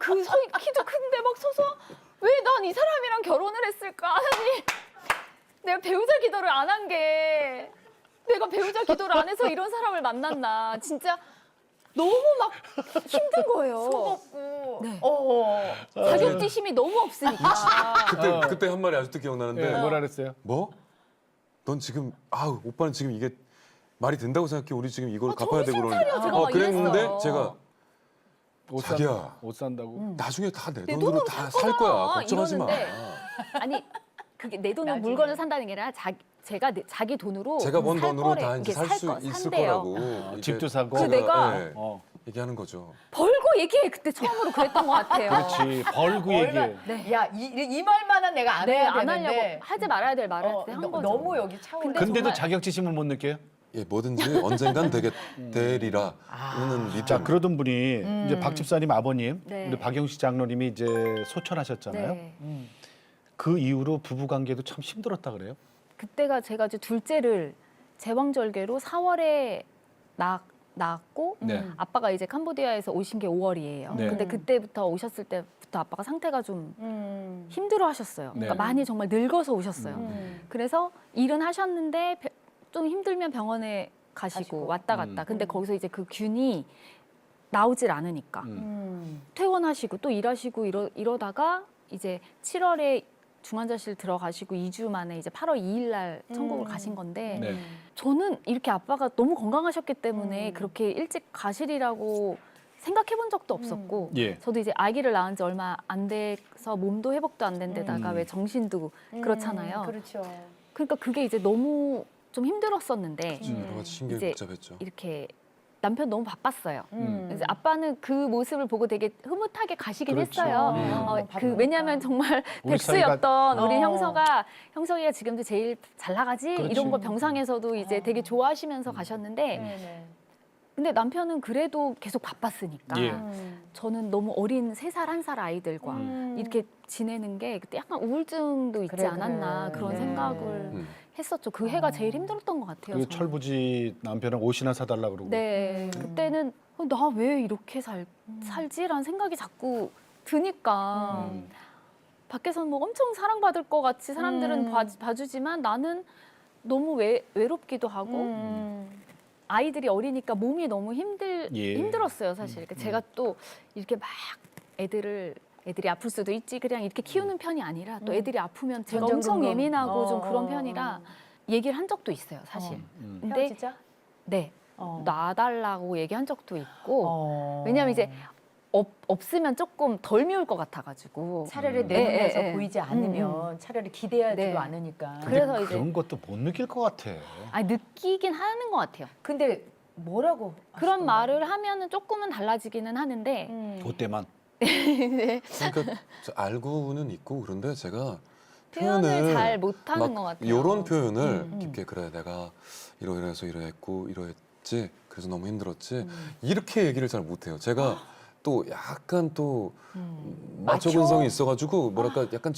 키도 큰데 막 서서 왜 난 이 사람이랑 결혼을 했을까? 아니 내가 배우자 기도를 안 한 게 내가 배우자 기도를 안 해서 이런 사람을 만났나 진짜 너무 막 힘든 거예요. 속없고. 네. 어. 자격지심이 너무 없으니까. 그때 한 말이 아직도 기억나는데 네, 뭐라 그랬어요? 뭐? 넌 지금 오빠는 지금 이게 말이 된다고 생각해? 우리 지금 이걸 갚아야 되고 정신 차려, 제가 막 그랬는데 이랬어요. 제가 옷 자기야. 산다, 옷 산다고? 나중에 다 내 내 돈으로 돈으로 다 살 살 거야. 거잖아, 걱정하지 마. 이러는데. 아니 그게 내 돈으로 나중에. 물건을 산다는 게 아니라 자기 자기 돈으로 제가 번 살 돈으로 거래. 다 이게 이제 살 수 있을 산대요. 거라고. 이게 집도 사고. 그래서 내가 예, 어, 얘기하는 거죠. 벌고 얘기해 그때 처음으로 그랬던 것 같아요. 그렇지. 벌고 얘기해. 네. 야, 이 말만은 내가 안 네, 해야 안 되는데. 하려고 하지 말아야 될 말을 그때 한 거죠. 너무 여기 차오르. 근데 근데도 정말- 자격지심을 못 느껴요? 예, 뭐든지 언젠간 되리라는 믿음. 자, 그러던 분이 이제 박 집사님 아버님, 네. 우리 박영식 장로님이 이제 소천하셨잖아요. 네. 그 이후로 부부 관계도 참 힘들었다 그래요? 그때가 제가 이제 둘째를 제왕절개로 4월에 낳았고 네. 아빠가 이제 캄보디아에서 오신 게 5월이에요. 네. 근데 그때부터 오셨을 때부터 아빠가 상태가 좀 힘들어하셨어요. 그러니까 네. 많이 정말 늙어서 오셨어요. 그래서 일은 하셨는데 좀 힘들면 병원에 가시고 왔다 갔다. 근데 거기서 이제 그 균이 나오질 않으니까 퇴원하시고 또 일하시고 이러다가 이제 7월에 중환자실 들어가시고 2주 만에 이제 8월 2일 날 천국을 가신 건데 네. 저는 이렇게 아빠가 너무 건강하셨기 때문에 그렇게 일찍 가시리라고 생각해 본 적도 없었고 예. 저도 이제 아기를 낳은 지 얼마 안 돼서 몸도 회복도 안 된 데다가 왜 정신도 그렇잖아요. 그렇죠. 그러니까 그게 이제 너무 좀 힘들었었는데 여러 가지 신경이 이제 복잡했죠. 이렇게 남편 너무 바빴어요. 그래서 아빠는 그 모습을 보고 되게 흐뭇하게 가시긴 그렇죠. 했어요. 바쁘니까. 왜냐하면 정말 우리 백수였던 우리 어. 형석이가 지금도 제일 잘 나가지 그렇지. 이런 거 병상에서도 이제 되게 좋아하시면서 가셨는데 네네. 근데 남편은 그래도 계속 바빴으니까 예. 저는 너무 어린 3살, 1살 아이들과 이렇게 지내는 게 그때 약간 우울증도 있지 그래, 않았나 그래. 그런 네. 생각을 했었죠. 그 해가 제일 힘들었던 것 같아요. 그리고 저는. 철부지 남편은 옷이나 사달라 그러고. 네, 그때는 나 왜 이렇게 살지라는 생각이 자꾸 드니까 밖에서는 뭐 엄청 사랑받을 것 같이 사람들은 봐주지만 나는 너무 외롭기도 하고 아이들이 어리니까 몸이 너무 예. 힘들었어요, 사실. 그러니까 제가 또 이렇게 막 애들이 아플 수도 있지 그냥 이렇게 키우는 편이 아니라 또 애들이 아프면 제가 엄청 전전긍긍. 예민하고 좀 그런 편이라 얘기를 한 적도 있어요, 사실. 근데 진짜? 네, 놔달라고 얘기한 적도 있고 왜냐면 왜냐면 이제 없으면 조금 덜 미울 것 같아가지고 차라리 내 눈에서 네, 네. 보이지 않으면 차라리 기대하지도 네. 않으니까. 근데 그래서 이제 그런 것도 못 느낄 것 같아. 아니 느끼긴 하는 것 같아요. 근데 뭐라고? 그런 하시던가요? 말을 하면은 조금은 달라지기는 하는데 그때만. 그러니까 저 알고는 있고 그런데 제가 표현을 잘 못하는 것 같아요. 이런 표현을 깊게 그래 내가 이러이러해서 이러했고 이러했지 그래서 너무 힘들었지 이렇게 얘기를 잘 못해요. 제가 또 약간 또 마초 마초? 근성이 있어가지고 뭐랄까 약간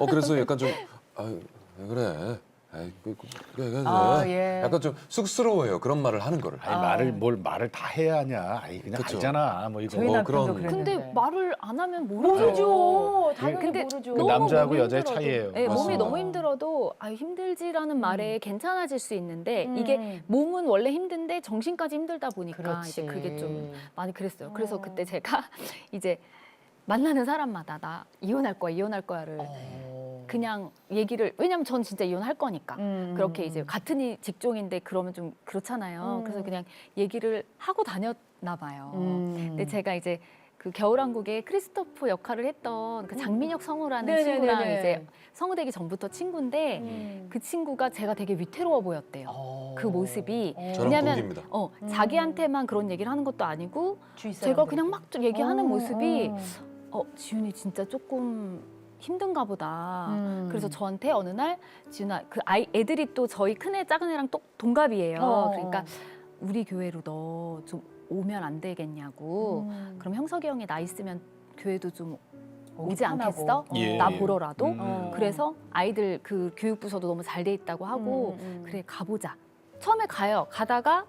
그래서 약간 좀 아유 왜 그래 아이 예. 약간 좀 쑥스러워해요 그런 말을 하는 거를. 아니 말을 다 해야 하냐? 아이 그냥 그쵸. 알잖아. 뭐 이거. 저희 뭐 남편도 그런- 그랬는데. 근데 말을 안 하면 모르죠. 모르죠. 당연히 근데 모르죠. 그 너무 남자하고 몸이 여자의 힘들어도, 차이예요. 네, 몸이 맞습니다. 너무 힘들어도 힘들지라는 말에 괜찮아질 수 있는데 음. 이게 몸은 원래 힘든데 정신까지 힘들다 보니까 그렇지. 이제 그게 좀 많이 그랬어요. 그래서 그때 제가 이제 만나는 사람마다 나 이혼할 거야를 그냥 얘기를 왜냐면 전 진짜 이혼할 거니까 그렇게 이제 같은 직종인데 그러면 좀 그렇잖아요. 그래서 그냥 얘기를 하고 다녔나 봐요. 근데 제가 이제 그 겨울왕국에 크리스토프 역할을 했던 그 장민혁 성우라는 네네네네. 친구랑 이제 성우되기 전부터 친구인데 그 친구가 제가 되게 위태로워 보였대요. 그 모습이 저랑 왜냐면 동기입니다. 자기한테만 그런 얘기를 하는 것도 아니고 주위 제가 사람들. 그냥 막 얘기하는 모습이 어. 지훈이 진짜 조금 힘든가 보다. 그래서 저한테 어느 날 지훈아 그 애들이 또 저희 큰애 작은애랑 또 동갑이에요. 그러니까 우리 교회로 너 좀 오면 안 되겠냐고. 그럼 형석이 형이 나 있으면 교회도 좀 오지 않겠어? 예. 나 보러라도. 그래서 그래서 아이들 그 교육부서도 너무 잘 돼 있다고 하고 그래 가보자. 처음에 가요. 가다가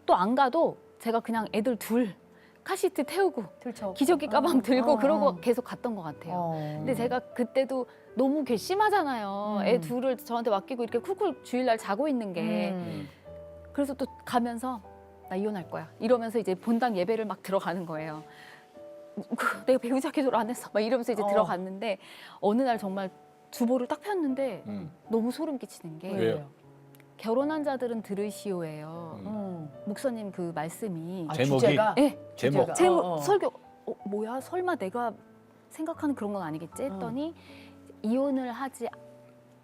또 안 가도 제가 그냥 애들 둘 카시트 태우고 들쳐. 기저귀 가방 들고 그러고 계속 갔던 것 같아요. 근데 근데 제가 그때도 너무 괘씸하잖아요. 애 둘을 저한테 맡기고 이렇게 쿨쿨 주일날 자고 있는 게. 그래서 또 가면서 나 이혼할 거야. 이러면서 이제 본당 예배를 막 들어가는 거예요. 내가 배우자 기도를 안 했어. 막 이러면서 이제 들어갔는데 어느 날 정말 주보를 딱 폈는데 너무 소름 끼치는 게 왜요? 결혼한 자들은 들으시오예요. 목사님 그 말씀이 제목이? 주제가? 네. 제목. 주제가. 설교 뭐야 설마 내가 생각하는 그런 건 아니겠지 했더니 이혼을 하지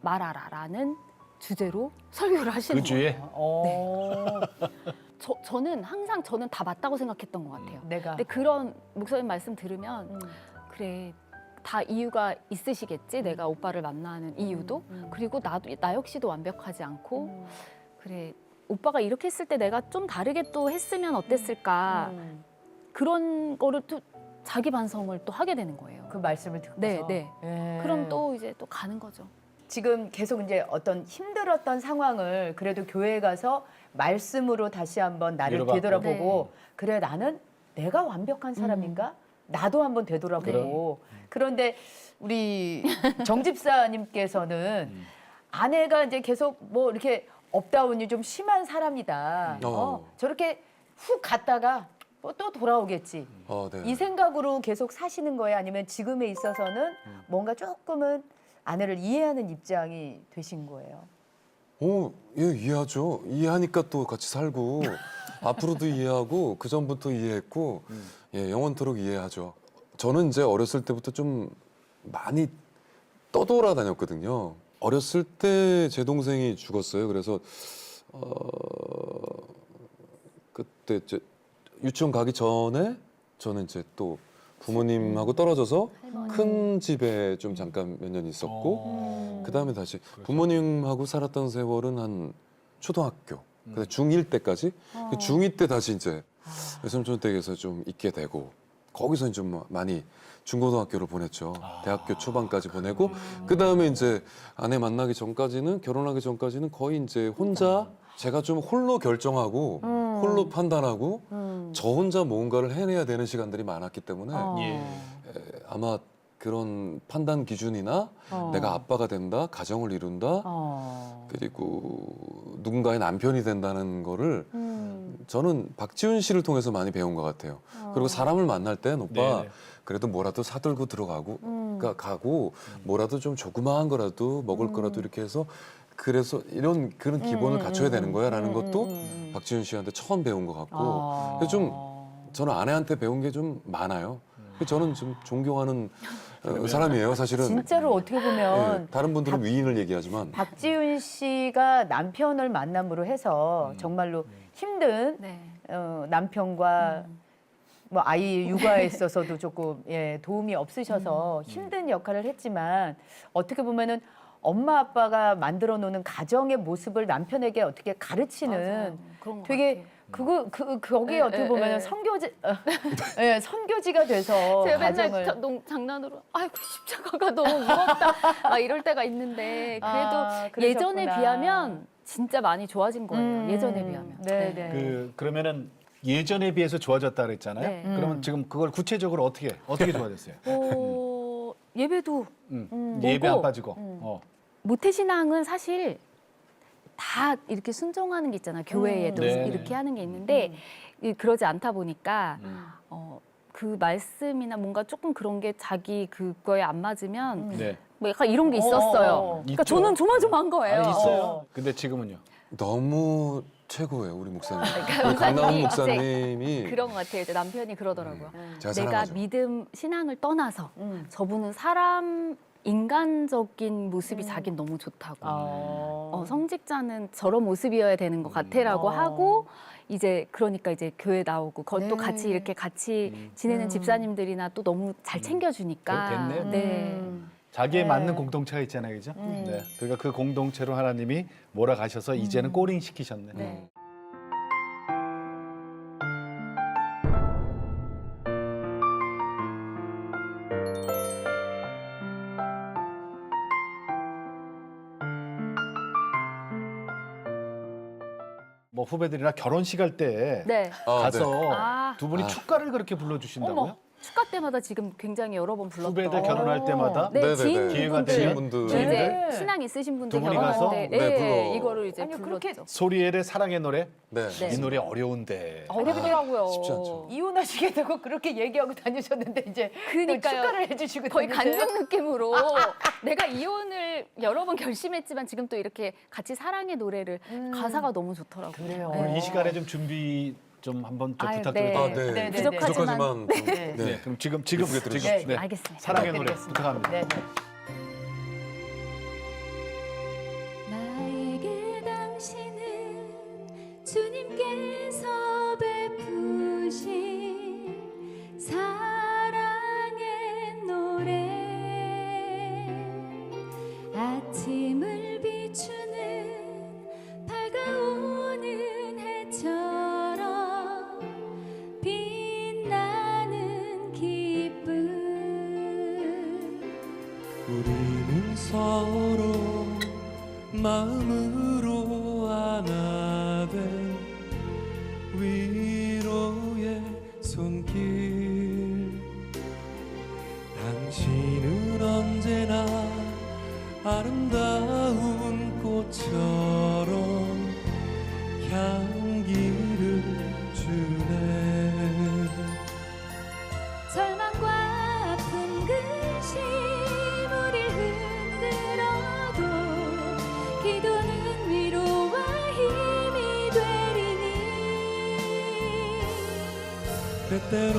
말아라라는 주제로 설교를 하시는 그 거예요. 주에 저는 항상 저는 다 맞다고 생각했던 것 같아요. 내가. 근데 그런 목사님 말씀 들으면 그래 다 이유가 있으시겠지. 내가 오빠를 만나는 이유도 그리고 나도 나 역시도 완벽하지 않고 그래 오빠가 이렇게 했을 때 내가 좀 다르게 또 했으면 어땠을까 그런 거를 또 자기 반성을 또 하게 되는 거예요. 그 말씀을 듣고서. 네. 예. 그럼 또 이제 또 가는 거죠. 지금 계속 이제 어떤 힘들었던 상황을 그래도 교회에 가서 말씀으로 다시 한번 나를 위로받고. 되돌아보고 그래 나는 내가 완벽한 사람인가? 나도 한번 되돌아보고 그런데 우리 정 집사님께서는 아내가 이제 계속 뭐 이렇게 업다운이 좀 심한 사람이다. 저렇게 훅 갔다가 뭐 또 돌아오겠지. 네. 이 생각으로 계속 사시는 거예요? 아니면 지금에 있어서는 뭔가 조금은 아내를 이해하는 입장이 되신 거예요? 예, 이해하죠. 이해하니까 또 같이 살고 앞으로도 이해하고 그 전부터 이해했고 예, 영원토록 이해하죠. 저는 이제 어렸을 때부터 좀 많이 떠돌아다녔거든요. 어렸을 때 제 동생이 죽었어요. 그래서 그때 이제 유치원 가기 전에 저는 이제 또 부모님하고 떨어져서 큰 집에 좀 잠깐 몇 년 있었고 그다음에 다시 부모님하고 살았던 세월은 한 초등학교 그다음에 중1 때까지 그 중2 때 다시 이제 외삼촌 댁에서 좀 있게 되고 거기서 좀 많이 중고등학교를 보냈죠. 대학교 초반까지 보내고 그다음에 이제 아내 만나기 전까지는 결혼하기 전까지는 거의 이제 혼자 제가 좀 홀로 결정하고 홀로 판단하고 저 혼자 뭔가를 해내야 되는 시간들이 많았기 때문에 예. 아마 그런 판단 기준이나 내가 아빠가 된다, 가정을 이룬다, 그리고 누군가의 남편이 된다는 거를 저는 박지훈 씨를 통해서 많이 배운 것 같아요. 그리고 사람을 만날 땐 오빠 네네. 그래도 뭐라도 사들고 들어가고 가고 뭐라도 좀 조그마한 거라도 먹을 거라도 이렇게 해서 그래서 그런 기본을 갖춰야 되는 거야라는 것도 박지훈 씨한테 처음 배운 것 같고 그래서 좀 저는 아내한테 배운 게 좀 많아요. 저는 좀 존경하는 사람이에요. 사실은 진짜로 어떻게 보면 예, 다른 분들은 위인을 얘기하지만 박지윤 씨가 남편을 만남으로 해서 정말로 힘든 네. 남편과 뭐 아이 육아에 있어서도 조금 도움이 없으셔서 힘든 역할을 했지만 어떻게 보면은 엄마 아빠가 만들어 놓는 가정의 모습을 남편에게 어떻게 가르치는 맞아요. 그런 것 되게 거기에 어떻게 보면은 선교지가 돼서 제가 맨날 가정을 장난으로 아이고 십자가가 너무 무겁다 막 이럴 때가 있는데 그래도 예전에 그러셨구나. 비하면 진짜 많이 좋아진 거예요. 예전에 비하면. 네. 그러면은 예전에 비해서 좋아졌다 그랬잖아요. 네. 그러면 지금 그걸 구체적으로 어떻게 좋아졌어요? 예배도 예배 안 보고, 빠지고. 모태신앙은 사실 다 이렇게 순종하는 게 있잖아요. 교회에도 네. 이렇게 하는 게 있는데 그러지 않다 보니까 그 말씀이나 뭔가 조금 그런 게 자기 그거에 안 맞으면 네. 뭐 약간 이런 게 있었어요. 그러니까 있죠. 저는 조마조마한 거예요. 아니, 있어요. 근데 지금은요? 너무 최고예요, 우리 목사님. 그러니까 우리 강나은 이제 목사님이 그런 것 같아요. 이제 남편이 그러더라고요. 제가 내가 사랑하죠. 믿음 신앙을 떠나서 저분은 사람 인간적인 모습이 자긴 너무 좋다고. 성직자는 저런 모습이어야 되는 것 같아라고 하고 이제 그러니까 이제 교회 나오고 그것도 같이 이렇게 같이 지내는 집사님들이나 또 너무 잘 챙겨주니까. 됐네. 네. 자기에 맞는 공동체가 있잖아요, 그죠? 네. 그러니까 그 공동체로 하나님이 몰아가셔서 이제는 꼬링 시키셨네. 네. 뭐 후배들이나 결혼식 할 때 네. 가서 아. 두 분이 축가를 그렇게 불러주신다고요? 축가 때마다 지금 굉장히 여러 번 불렀던. 후배들 결혼할 때마다 네, 네네네. 지인분들. 지인분들. 이제 네. 신앙 있으신 분들 두 분이 결혼할 가서? 때, 네, 불러. 이거를 이제 아니, 불렀죠. 그렇게 소리엘의 사랑의 노래? 네. 네. 이 노래 어려운데. 어렵더라고요. 쉽지 않죠. 이혼하시게 되고 그렇게 얘기하고 다니셨는데 이제 그러니까요. 또 축가를 해주시고 거의 다니세요? 간증 느낌으로 내가 이혼을 여러 번 결심했지만 지금 또 이렇게 같이 사랑의 노래를 가사가 너무 좋더라고요. 그래요. 오늘 이 시간에 좀 준비 좀 한번 좀 아유, 부탁드려도 네. 돼요? 네. 부족하지만. 좀, 네. 네. 그럼 지금 예쁘게 들으십시오. 네. 알겠습니다. 사랑의 노래 부탁드리겠습니다. 부탁합니다. 네. 나에게 당신은 주님께서 베푸신 사랑의 노래 아침을 비추는 밝아오는 해처럼 빛나는 기쁨 우리는 서로 마음으로 안아대 위로의 손길 당신은 언제나 아름다운 꽃처럼 향기를 주네 절망과 아픈 근심 우릴 흔들어도 기도는 위로와 힘이 되리니 때때로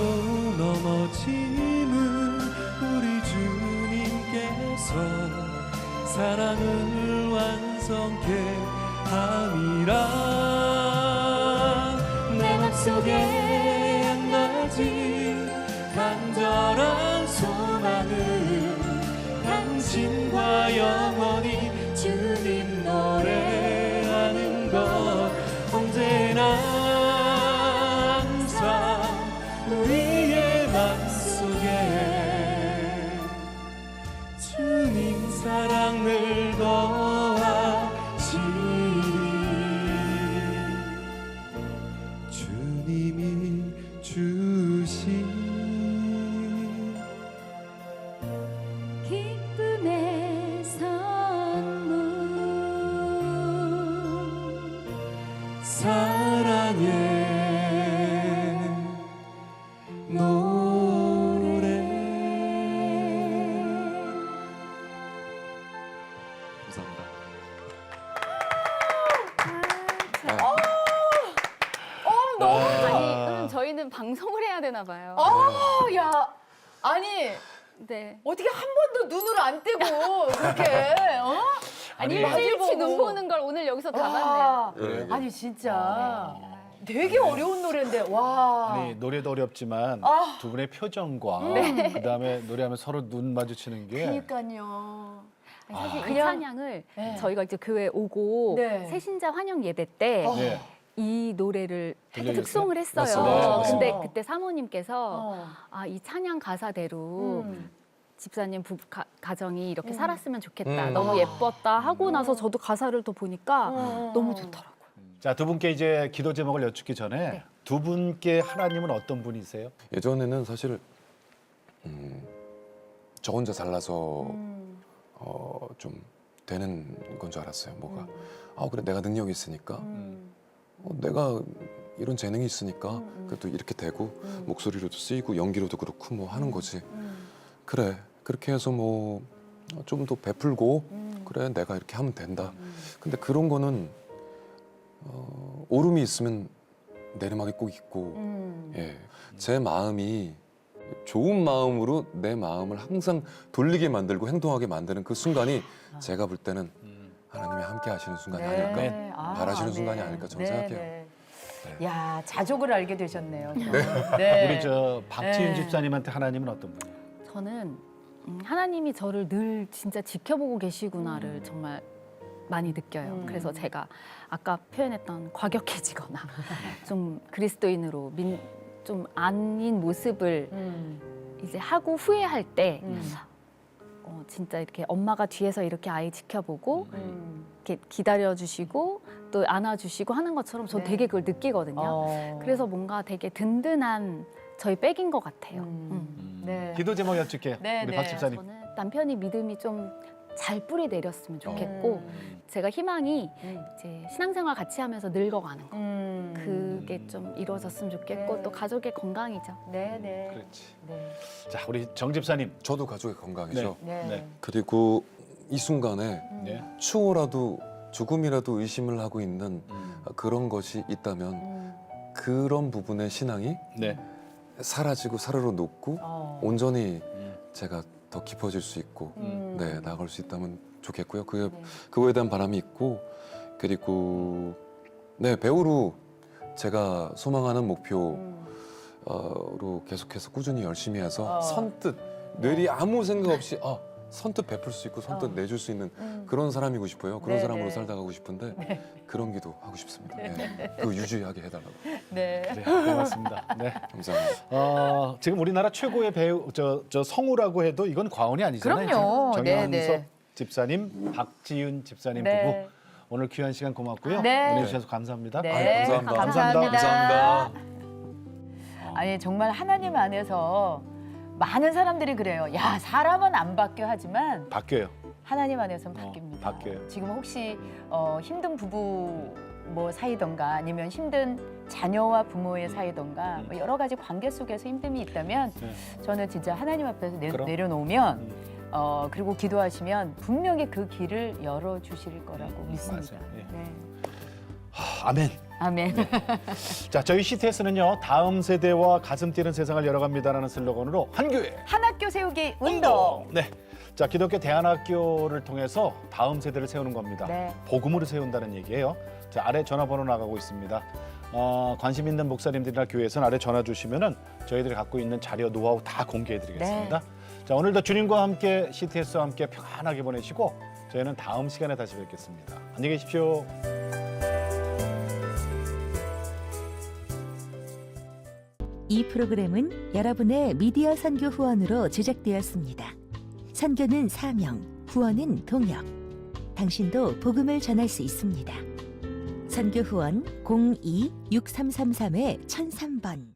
넘어짐은 우리 주님께서 사랑을 완성케 함이라 내 맘속에 한 가지 간절한 소망은 당신과 영원히 주님 노래하는 것 언제나 항상 우리의 맘속에 주님 사랑을 더하시리 주님이 주신 기쁨의 선물 사랑의 노래 감사합니다. 아니, 저희는 방송을 해야 되나 봐요. 야, 아니 네. 어떻게 한 번도 눈을 안 떼고 그렇게 어? 아니 맞을 일주일치 눈 보고. 보는 걸 오늘 여기서 담았네요. 와, 네. 아니 진짜 되게 어려운 노래인데 와. 아니 노래도 어렵지만 아. 두 분의 표정과 그다음에 노래하면 서로 눈 마주치는 게 그러니까요. 아니, 사실 이 그냥- 찬양을 네. 저희가 이제 교회 오고 네. 새신자 환영 예배 때 네. 이 노래를 들려줬어요? 특송을 했어요. 맞습니다. 근데 맞습니다. 그때 사모님께서 어. 이 찬양 가사대로 집사님 가정이 이렇게 살았으면 좋겠다. 음. 너무 예뻤다 하고 나서 저도 가사를 또 보니까 너무 좋더라고요. 자, 두 분께 이제 기도 제목을 여쭙기 전에 네. 두 분께 하나님은 어떤 분이세요? 예전에는 사실 저 혼자 잘나서 좀 되는 건 줄 알았어요. 뭐가 그래 내가 능력이 있으니까 내가 이런 재능이 있으니까 그래도 이렇게 되고 목소리로도 쓰이고 연기로도 그렇고 뭐 하는 거지. 그래 그렇게 해서 뭐 좀 더 베풀고 그래 내가 이렇게 하면 된다. 근데 그런 거는 오름이 있으면 내리막이 꼭 있고 예. 제 마음이 좋은 마음으로 내 마음을 항상 돌리게 만들고 행동하게 만드는 그 순간이 제가 볼 때는 하나님이 함께 하시는 순간이 아닐까 네. 바라시는 순간이 아닐까 저는 생각해요. 네. 야 자족을 알게 되셨네요. 네. 우리 저 박지윤 네. 집사님한테 하나님은 어떤 분이에요? 저는 하나님이 저를 늘 진짜 지켜보고 계시구나를 정말 많이 느껴요. 그래서 제가 아까 표현했던 과격해지거나 좀 그리스도인으로 좀 아닌 모습을 이제 하고 후회할 때 진짜 이렇게 엄마가 뒤에서 이렇게 아이 지켜보고 이렇게 기다려주시고 또 안아주시고 하는 것처럼 저 네. 되게 그걸 느끼거든요. 그래서 뭔가 되게 든든한 저희 백인 것 같아요. 네. 기도 제목 여쭐게요. 네, 우리 네. 박 집사님. 저는 남편이 믿음이 좀 잘 뿌리 내렸으면 좋겠고 제가 희망이 이제 신앙생활 같이 하면서 늙어가는 거 그게 좀 이루어졌으면 좋겠고 네. 또 가족의 건강이죠. 네. 그렇지. 네. 자, 우리 정 집사님. 저도 가족의 건강이죠. 네. 네. 그리고 이 순간에 네. 추호라도 조금이라도 의심을 하고 있는 그런 것이 있다면 그런 부분의 신앙이 네. 사라지고 사르르 녹고 온전히 제가 더 깊어질 수 있고 네 나아갈 수 있다면 좋겠고요. 그거에 대한 바람이 있고 그리고 네 배우로 제가 소망하는 목표로 계속해서 꾸준히 열심히 해서 선뜻 뇌리 아무 생각 없이 선뜻 베풀 수 있고 선뜻 내줄 수 있는 그런 사람이고 싶어요. 그런 네, 사람으로 네. 살다 가고 싶은데 그런 기도 하고 싶습니다. 네. 그거 유지하게 해달라고. 네. 네, 고맙습니다. 네. 감사합니다. 지금 우리나라 최고의 배우 저 성우라고 해도 이건 과언이 아니잖아요. 그럼요. 정영석 네. 집사님, 박지윤 집사님 네. 부부 오늘 귀한 시간 고맙고요. 네. 보내 주셔서 감사합니다. 네. 감사합니다. 감사합니다. 아니 정말 하나님 안에서 많은 사람들이 그래요. 야 사람은 안 바뀌어 하지만 바뀌어요. 하나님 안에서는 바뀝니다. 바뀌어요. 지금 혹시 힘든 부부 뭐 사이던가 아니면 힘든 자녀와 부모의 사이던가 뭐 여러 가지 관계 속에서 힘듦이 있다면 네. 저는 진짜 하나님 앞에서 그럼. 내려놓으면 그리고 기도하시면 분명히 그 길을 열어주실 거라고 믿습니다. 맞아요. 예. 네. 아멘. 아멘. 자, 저희 CTS는요. 다음 세대와 가슴 뛰는 세상을 열어갑니다라는 슬로건으로 한교회 한 학교 세우기 운동. 네. 자, 기독교 대안학교를 통해서 다음 세대를 세우는 겁니다. 네. 복음으로 세운다는 얘기예요. 자, 아래 전화번호 나가고 있습니다. 관심 있는 목사님들이나 교회에서는 아래 전화 주시면은 저희들이 갖고 있는 자료, 노하우 다 공개해드리겠습니다. 네. 자, 오늘도 주님과 함께 CTS와 함께 평안하게 보내시고 저희는 다음 시간에 다시 뵙겠습니다. 안녕히 계십시오. 이 프로그램은 여러분의 미디어 선교 후원으로 제작되었습니다. 선교는 사명, 후원은 동역. 당신도 복음을 전할 수 있습니다. 선교 후원 02-6333-1003번